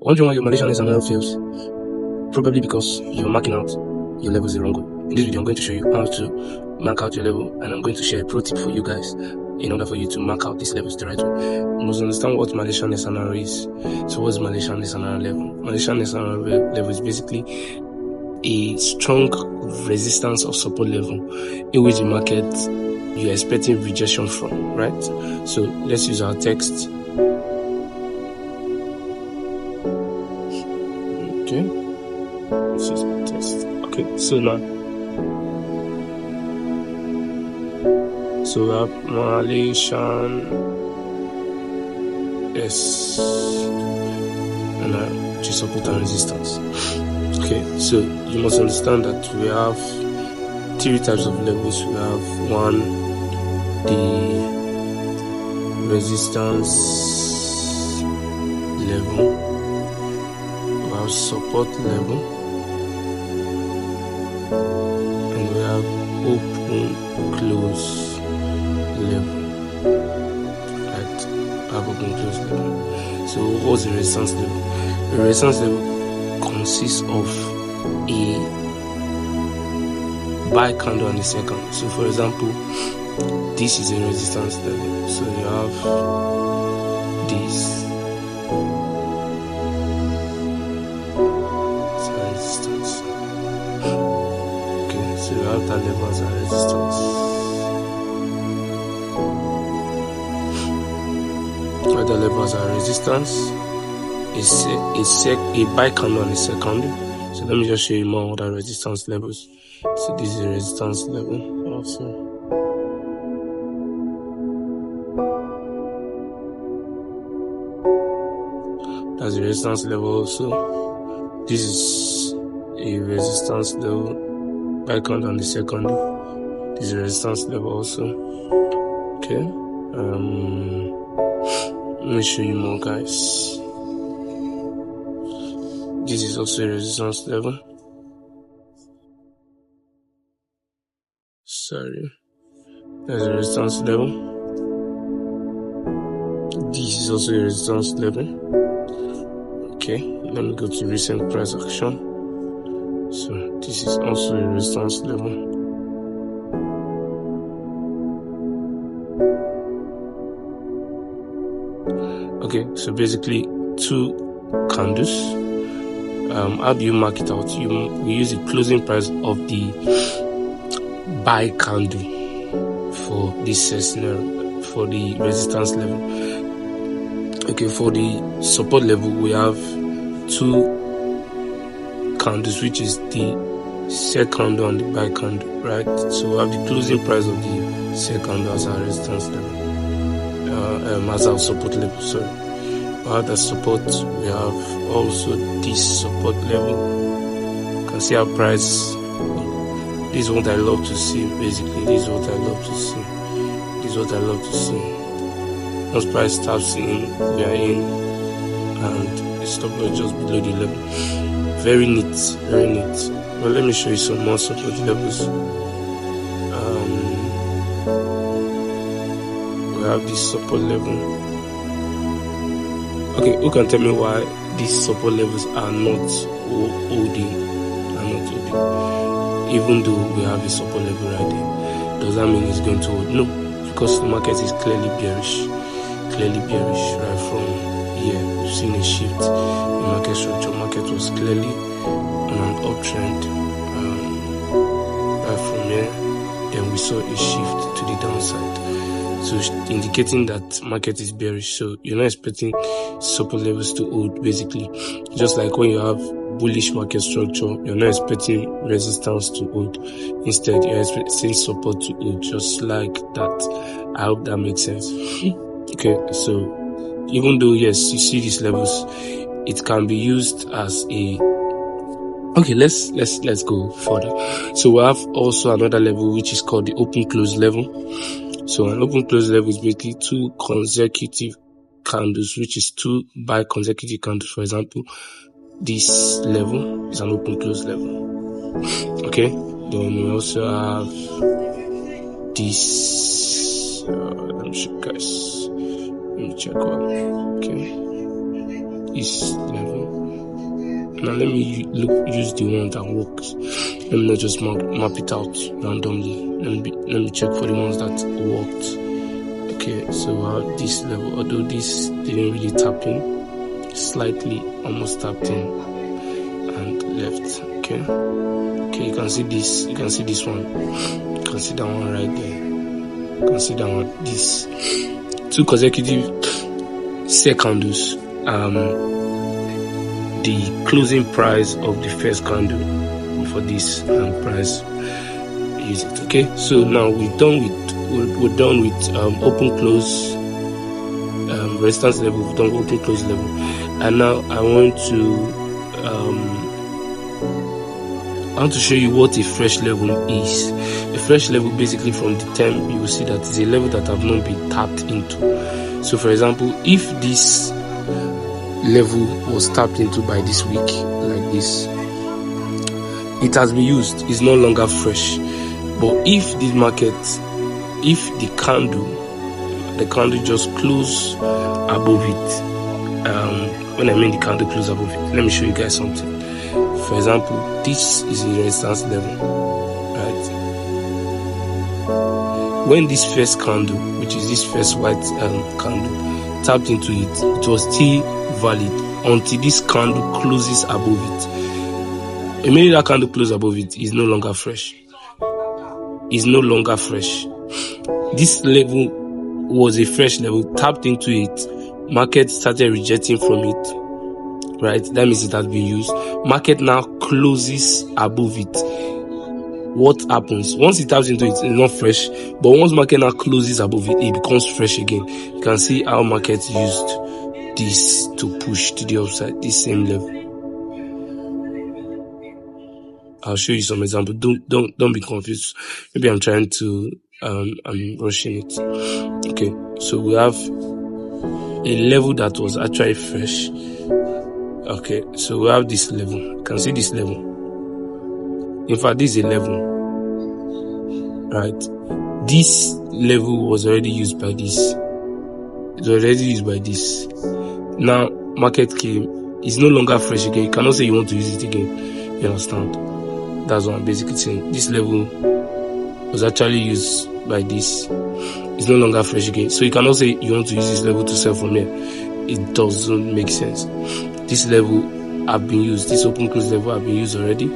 Wondering why your Malaysian SNR fails? Probably because you're marking out your levels the wrong way. In this video, I'm going to show you how to mark out your level, and I'm going to share a pro tip for you guys in order for you to mark out these levels the right way. You must understand what Malaysian SNR is. So what's Malaysian SNR level? Malaysian SNR level is basically a strong resistance or support level in which the market you're expecting rejection from, right? So let's use our text. Okay, let's use our text. Okay, so now, so we have Malaysian SNR, which is support and resistance. Okay, so you must understand that we have three types of levels. We have one, the resistance level, we have support level, and we have open close level. Right, have open close level. So what's the resistance level? The resistance level consists of a buy candle and a second. So for example, this is a resistance level. So you have this. It's a resistance. Okay, so you have that level as a resistance. Other level as a resistance is a buy candle and a second. So let me just show you more other resistance levels. So this is a resistance level also. That's a resistance level also. This is a resistance level, buy candle and the second. This is a resistance level also. Okay. Let me show you more, guys. This is also a resistance level. Sorry. There's a resistance level. This is also a resistance level. Okay, let me go to recent price action. So this is also a resistance level. Okay, so basically two candles. How do you mark it out? We use the closing price of the buy candle for this SNR, for the resistance level. Okay, for the support level, we have two candles, which is the sell candle and the buy candle, right? So we have the closing price of the sell candle as our resistance level, as our support level. Sorry. We have the support. We have also this support level. You can see our price. This is what I love to see. Basically, this is what I love to see. This is what I love to see. Once price starts in, we are in, and the stop loss just below the level. Very neat, very neat. Well, let me show you some more support levels. We have this support level. Okay, who can tell me why these support levels are not holding? Even though we have a support level right there, does that mean it's going to hold? No, because the market is clearly bearish. Right from here. We've seen a shift in market structure. Market was clearly on an uptrend right from here. Then we saw a shift to the downside, so indicating that market is bearish. So you're not expecting support levels to hold. Basically, just like when you have bullish market structure, you're not expecting resistance to hold. Instead, you're expecting support to hold, just like that. I hope that makes sense. Okay, so even though yes, you see these levels, it can be used as a. Okay, let's go further. So we have also another level which is called the open close level. So an open close level is basically two consecutive candles, which is two buy consecutive candles. For example, this level is an open close level. Okay, then we also have this. Let me show you guys. Let me check one. Okay, this level. Now let me use the one that works. Let me not just map it out randomly. Let me check for the ones that worked. Okay, so this level, although this didn't really tap in, slightly almost tapped in and left. Okay, you can see this. You can see this one. You can see that one right there. You can see that one. This 2 consecutive set candles. The closing price of the first candle for this price. Use it. Okay, so now we're done with open close resistance level. We've done open close level, and now I want to show you what a fresh level is. A fresh level, basically, from the term you will see that is a level that have not been tapped into. So for example, if this level was tapped into by this week like this, it has been used, it's no longer fresh. But if the market, if the candle just close above it, when I mean the candle close above it, let me show you guys something. For example, this is a resistance level, right? When this first candle, which is this first white candle, tapped into it, it was still valid until this candle closes above it. Immediately that candle closes above it, is no longer fresh. Is no longer fresh. This level was a fresh level, tapped into it, market started rejecting from it, right? That means it has been used. Market now closes above it. What happens? Once it taps into it, it's not fresh, but once market now closes above it, it becomes fresh again. You can see how market used this to push to the upside, this same level. I'll show you some example. Don't be confused. Maybe I'm trying to I'm rushing it. Okay, so we have a level that was actually fresh. Okay, so we have this level. You can see this level. In fact, this is a level, right? This level was already used by this. It's already used by this. Now market came. It's no longer fresh again. You cannot say you want to use it again. You understand? That's what I'm basically saying. This level was actually used by this. It's no longer fresh again. So you cannot say you want to use this level to sell from here. It doesn't make sense. This level have been used. This open close level have been used already.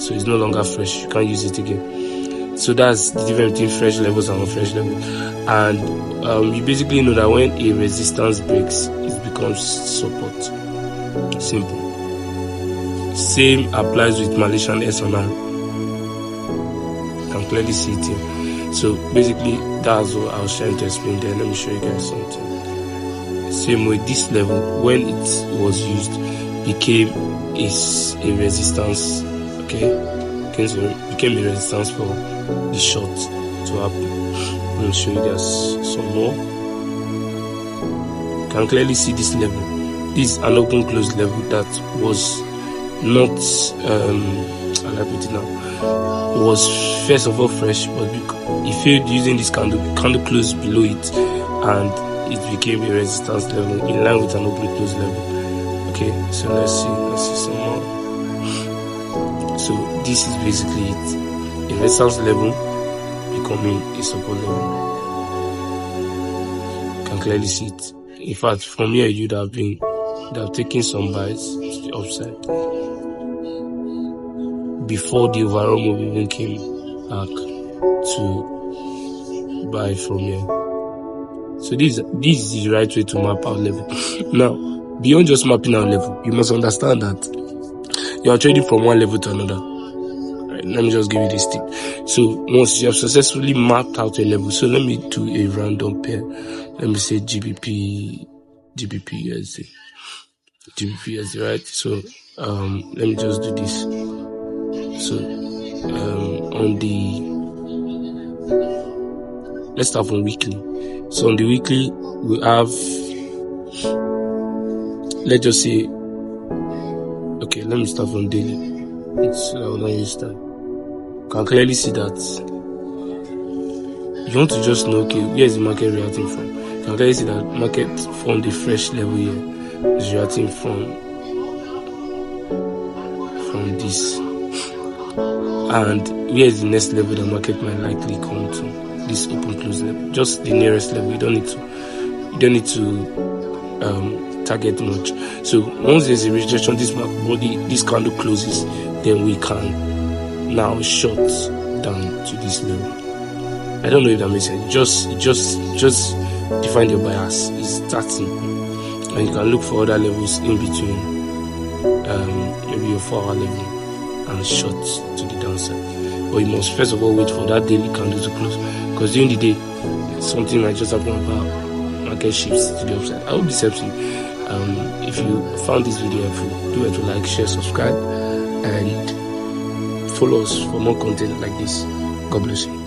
So it's no longer fresh. You can't use it again. So that's the difference between fresh levels and unfresh levels. And you basically know that when a resistance breaks, it becomes support. Simple. Same applies with Malaysian SNR. You can clearly see it here. So basically, that's what I was trying to explain there. Let me show you guys something. Same way, this level, when it was used, became a resistance. Okay, so it became a resistance for the short to happen. Let me show you guys some more. You can clearly see this level. This is an open close level that was not I'll put it now, was first of all fresh, but it failed using this candle. The candle closed below it and it became a resistance level in line with an open close level. Okay, so let's see some more. So this is basically it, a resistance level becoming a support level. You can clearly see it. In fact, from here you'd have taken some buys to the upside before the overall move even came back to buy from here. So this is the right way to map out level. Now, beyond just mapping out level, you must understand that you are trading from one level to another. Right, let me just give you this tip. So once you have successfully mapped out a level, so let me do a random pair. Let me say GBP USD, right? So let me just do this. So let's start from weekly. So on the weekly, we have, let's just say, okay, let me start from daily. I will not use that. You can clearly see that you want to just know, okay, where is the market reacting from? You can clearly see that market formed a fresh level here, starting from this, and where is the next level the market might likely come to? This open close level, just the nearest level. You don't need to target much. So once there's a rejection, this candle closes, then we can now short down to this level. I don't know if that makes sense. Just define your bias. It's that simple, and you can look for other levels in between, maybe your 4-hour level, and short to the downside. But you must first of all wait for that daily candle to close, because during the day something might just happen about market shifts to the upside. I hope this helps you. If you found this video helpful, do it to like, share, subscribe, and follow us for more content like this. God bless you.